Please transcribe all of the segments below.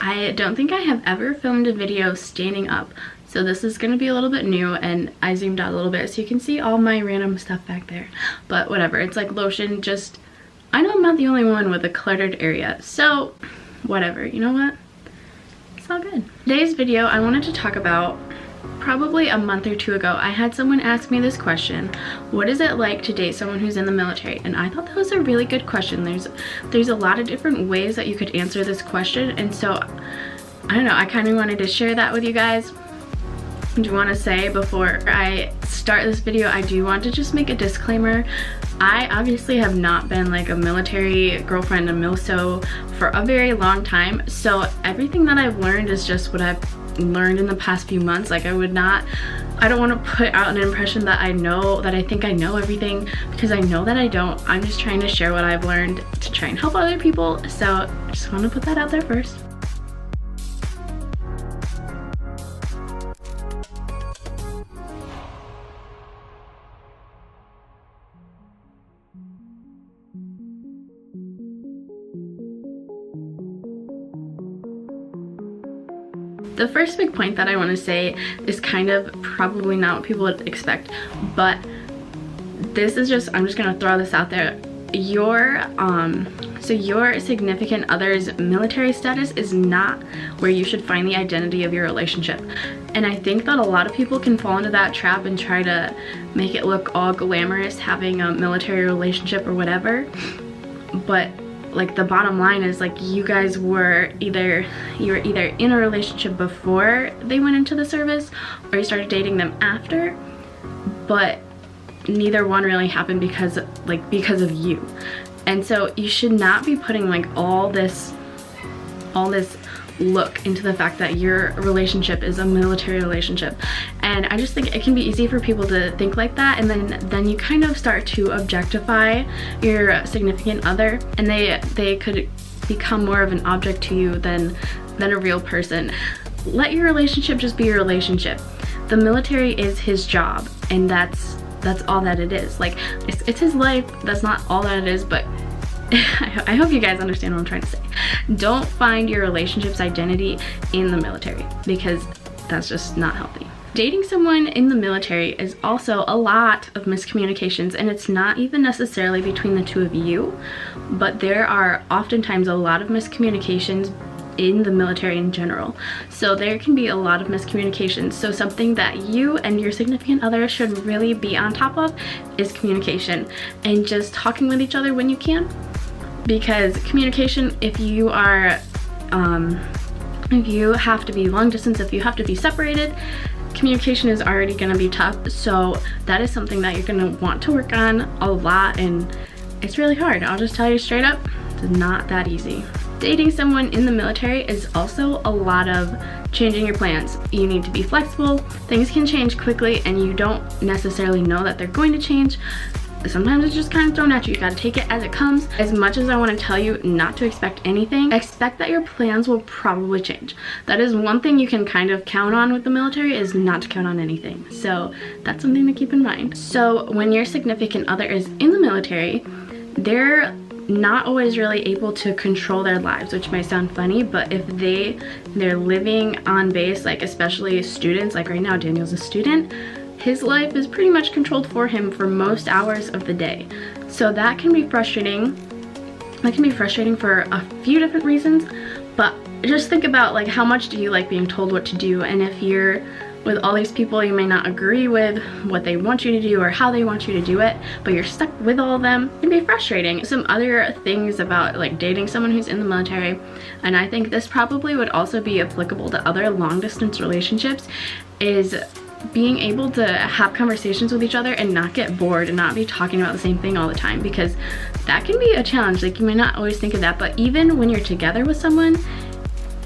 I don't think I have ever filmed a video standing up. So this is gonna be a little bit new, and I zoomed out a little bit so you can see all my random stuff back there. But whatever, it's like lotion, just, I know I'm not the only one with a cluttered area. So whatever, you know what? It's all good. Today's video, I wanted to talk about, probably a month or two ago, I had someone ask me this question: what is it like to date someone who's in the military? And I thought that was a really good question. There's a lot of different ways that you could answer this question, and so I don't know, I kind of wanted to share that with you guys. I do want to say before I start this video, I do want to just make a disclaimer. I obviously have not been like a military girlfriend, a milso, for a very long time, so everything that I've learned is just what I've learned in the past few months. Like I don't want to put out an impression that I think I know everything, because I know that I don't. I'm just trying to share what I've learned to try and help other people, so I just want to put that out there first. The first big point that I want to say is kind of probably not what people would expect, but this is just, I'm just gonna throw this out there. So your significant other's military status is not where you should find the identity of your relationship. And I think that a lot of people can fall into that trap and try to make it look all glamorous having a military relationship or whatever. But like the bottom line is, like, you guys were either in a relationship before they went into the service, or you started dating them after, but neither one really happened because of you. And so you should not be putting like all this look into the fact that your relationship is a military relationship. And I just think it can be easy for people to think like that, and then you kind of start to objectify your significant other, and they could become more of an object to you than a real person. Let your relationship just be your relationship. The military is his job, and that's all that it is. Like it's his life. That's not all that it is, but I hope you guys understand what I'm trying to say. Don't find your relationship's identity in the military, because that's just not healthy. Dating someone in the military is also a lot of miscommunications, and it's not even necessarily between the two of you, but there are oftentimes a lot of miscommunications in the military in general. So there can be a lot of miscommunications. So something that you and your significant other should really be on top of is communication, and just talking with each other when you can. Because communication, if you have to be long distance, if you have to be separated, communication is already going to be tough. So that is something that you're going to want to work on a lot, and it's really hard. I'll just tell you straight up, it's not that easy. Dating someone in the military is also a lot of changing your plans. You need to be flexible. Things can change quickly, and you don't necessarily know that they're going to change. Sometimes it's just kind of thrown at you. You gotta take it as it comes. As much as I want to tell you not to expect anything, expect that your plans will probably change. That is one thing you can kind of count on with the military, is not to count on anything. So that's something to keep in mind. So when your significant other is in the military, they're not always really able to control their lives, which might sound funny, but if they're living on base, like especially students, like right now Daniel's a student, his life is pretty much controlled for him for most hours of the day. So that can be frustrating. That can be frustrating for a few different reasons, but just think about like how much do you like being told what to do, and if you're with all these people, you may not agree with what they want you to do or how they want you to do it, but you're stuck with all of them. It can be frustrating. Some other things about like dating someone who's in the military, and I think this probably would also be applicable to other long distance relationships, is being able to have conversations with each other and not get bored and not be talking about the same thing all the time, because that can be a challenge. Like you may not always think of that, but even when you're together with someone,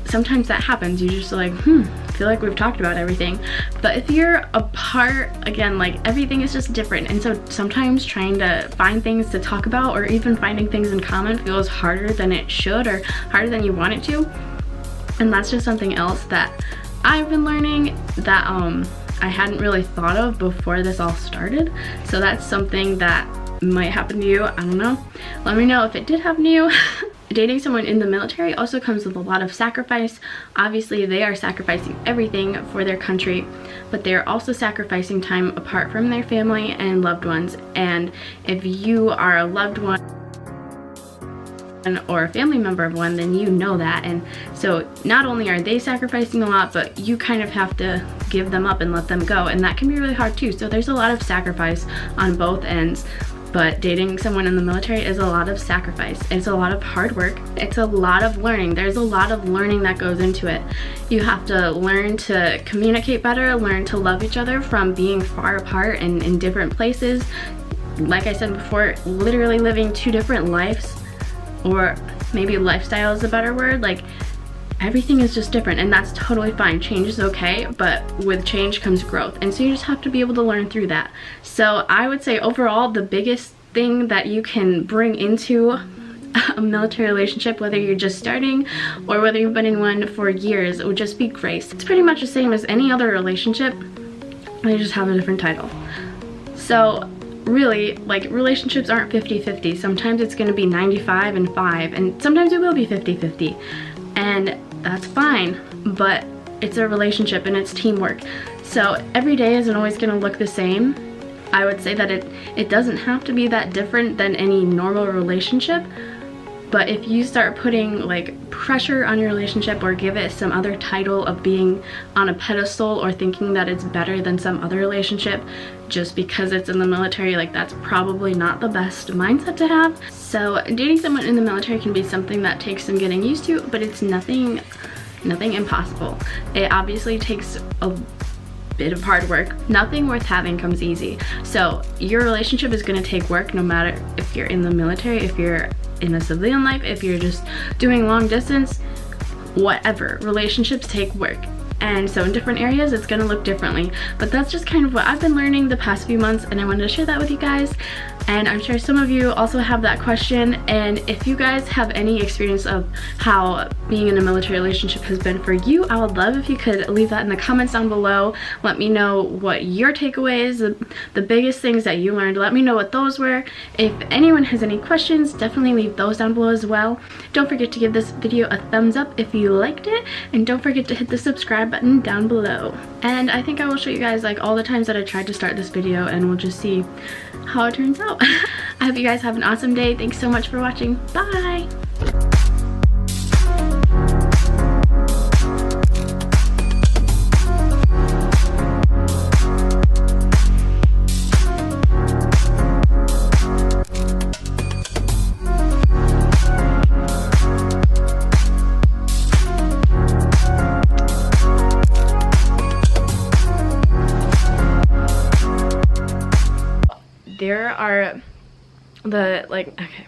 sometimes that happens. You just like, I feel like we've talked about everything. But if you're apart, again, like everything is just different. And so sometimes trying to find things to talk about, or even finding things in common, feels harder than it should, or harder than you want it to. And that's just something else that I've been learning that I hadn't really thought of before this all started. So that's something that might happen to you. I don't know. Let me know if it did happen to you. dating someone in the military also comes with a lot of sacrifice. Obviously, they are sacrificing everything for their country, but they're also sacrificing time apart from their family and loved ones. And if you are a loved one or a family member of one, then you know that. And so not only are they sacrificing a lot, but you kind of have to give them up and let them go, and that can be really hard too. So there's a lot of sacrifice on both ends. But dating someone in the military is a lot of sacrifice. It's a lot of hard work. It's a lot of learning. There's a lot of learning that goes into it. You have to learn to communicate better, learn to love each other from being far apart and in different places. Like I said before, literally living two different lives, or maybe lifestyle is a better word. Like, everything is just different, and that's totally fine. Change is okay, but with change comes growth, and so you just have to be able to learn through that. So I would say overall, the biggest thing that you can bring into a military relationship, whether you're just starting or whether you've been in one for years, would just be grace. It's pretty much the same as any other relationship, they just have a different title. So really, like, relationships aren't 50-50. Sometimes it's going to be 95 and 5, and sometimes it will be 50-50, and that's fine. But it's a relationship and it's teamwork, so every day isn't always going to look the same. I would say that it doesn't have to be that different than any normal relationship, but if you start putting like pressure on your relationship or give it some other title of being on a pedestal or thinking that it's better than some other relationship just because it's in the military, like, that's probably not the best mindset to have. So dating someone in the military can be something that takes some getting used to, but it's nothing impossible. It obviously takes a bit of hard work. Nothing worth having comes easy. So your relationship is going to take work no matter if you're in the military, if you're in a civilian life, if you're just doing long distance, whatever. Relationships take work. And so in different areas, it's gonna look differently. But that's just kind of what I've been learning the past few months, and I wanted to share that with you guys. And I'm sure some of you also have that question. And if you guys have any experience of how being in a military relationship has been for you, I would love if you could leave that in the comments down below. Let me know what your takeaways, the biggest things that you learned. Let me know what those were. If anyone has any questions, definitely leave those down below as well. Don't forget to give this video a thumbs up if you liked it, and don't forget to hit the subscribe button down below. And I think I will show you guys like all the times that I tried to start this video, and we'll just see how it turns out. I hope you guys have an awesome day. Thanks so much for watching. Bye! There are the, like, okay.